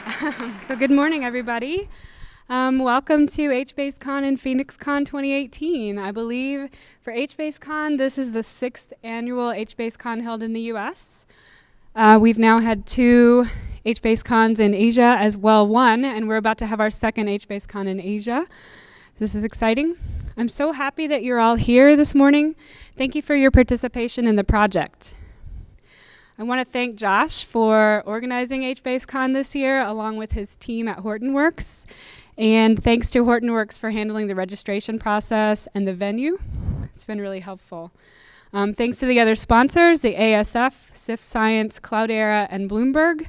So good morning, everybody. Welcome to HBaseCon and PhoenixCon 2018. I believe for HBaseCon, this is the 6th annual HBaseCon held in the US. We've now had 2 HBaseCons in Asia as well, one, and we're about to have our second HBaseCon in Asia. This is exciting. I'm so happy that you're all here this morning. Thank you for your participation in the project. I want to thank Josh for organizing HBaseCon this year, along with his team at Hortonworks. And thanks to Hortonworks for handling the registration process and the venue. It's been really helpful. Thanks to the other sponsors, the ASF, SIF Science, Cloudera, and Bloomberg.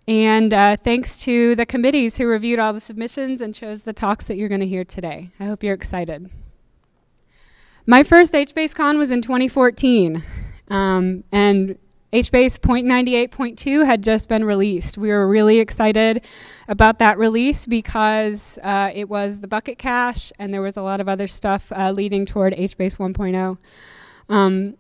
And thanks to the committees who reviewed all the submissions and chose the talks that you're going to hear today. I hope you're excited. My first HBaseCon was in 2014. And HBase 0.98.2 had just been released. We were really excited about that release because it was the bucket cache and there was a lot of other stuff leading toward HBase 1.0. I'm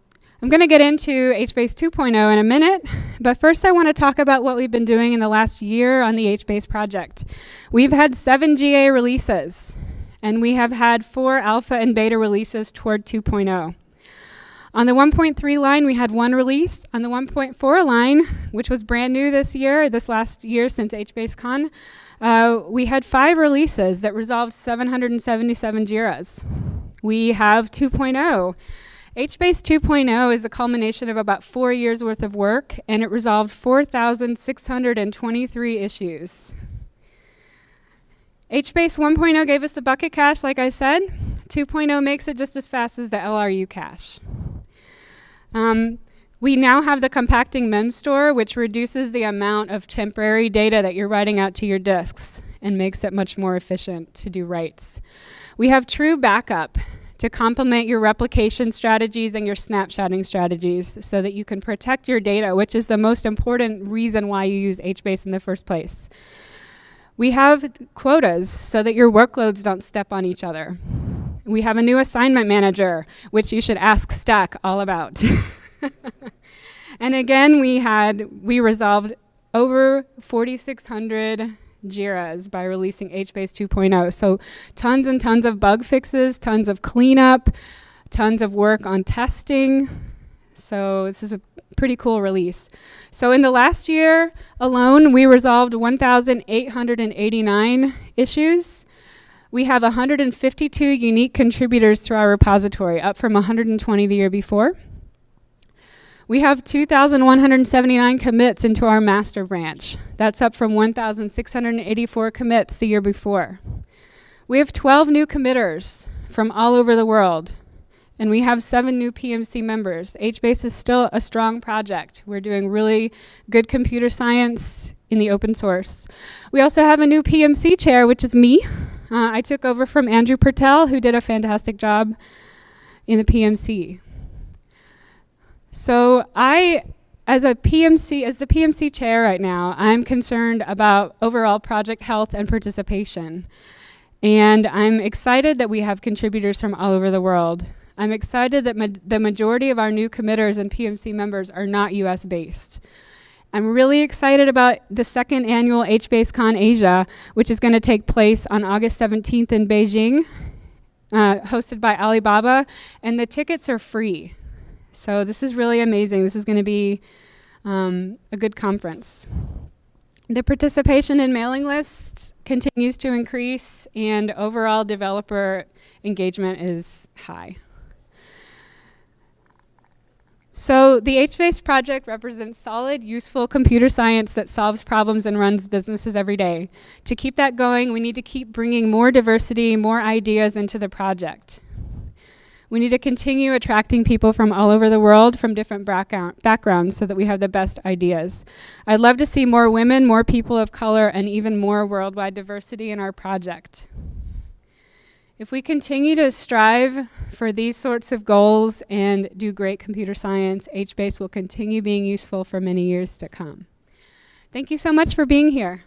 going to get into HBase 2.0 in a minute, but first I want to talk about what we've been doing in the last year on the HBase project. We've had 7 GA releases, and we have had 4 alpha and beta releases toward 2.0. On the 1.3 line, we had 1 release. On the 1.4 line, which was brand new this last year since HBaseCon, we had 5 releases that resolved 777 JIRAs. We have 2.0. HBase 2.0 is the culmination of about 4 years worth of work, and it resolved 4,623 issues. HBase 1.0 gave us the bucket cache, like I said. 2.0 makes it just as fast as the LRU cache. We now have the compacting mem store, which reduces the amount of temporary data that you're writing out to your disks and makes it much more efficient to do writes. We have true backup to complement your replication strategies and your snapshotting strategies so that you can protect your data, which is the most important reason why you use HBase in the first place. We have quotas so that your workloads don't step on each other. We have a new assignment manager, which you should ask Stack all about. And again, we resolved over 4,600 JIRAs by releasing HBase 2.0. So tons and tons of bug fixes, tons of cleanup, tons of work on testing. So this is a pretty cool release. So in the last year alone, we resolved 1,889 issues. We have 152 unique contributors to our repository, up from 120 the year before. We have 2,179 commits into our master branch. That's up from 1,684 commits the year before. We have 12 new committers from all over the world, and we have 7 new PMC members. HBase is still a strong project. We're doing really good computer science in the open source. We also have a new PMC chair, which is me. I took over from Andrew Pertel, who did a fantastic job in the PMC. So as the PMC chair right now, I'm concerned about overall project health and participation. And I'm excited that we have contributors from all over the world. I'm excited that the majority of our new committers and PMC members are not US based. I'm really excited about the 2nd annual HBaseCon Asia, which is going to take place on August 17th in Beijing, hosted by Alibaba, and the tickets are free. So this is really amazing. This is going to be a good conference. The participation in mailing lists continues to increase, and overall developer engagement is high. So the HBase project represents solid, useful computer science that solves problems and runs businesses every day. To keep that going, we need to keep bringing more diversity, more ideas into the project. We need to continue attracting people from all over the world, from different backgrounds, so that we have the best ideas. I'd love to see more women, more people of color, and even more worldwide diversity in our project. If we continue to strive for these sorts of goals and do great computer science, HBase will continue being useful for many years to come. Thank you so much for being here.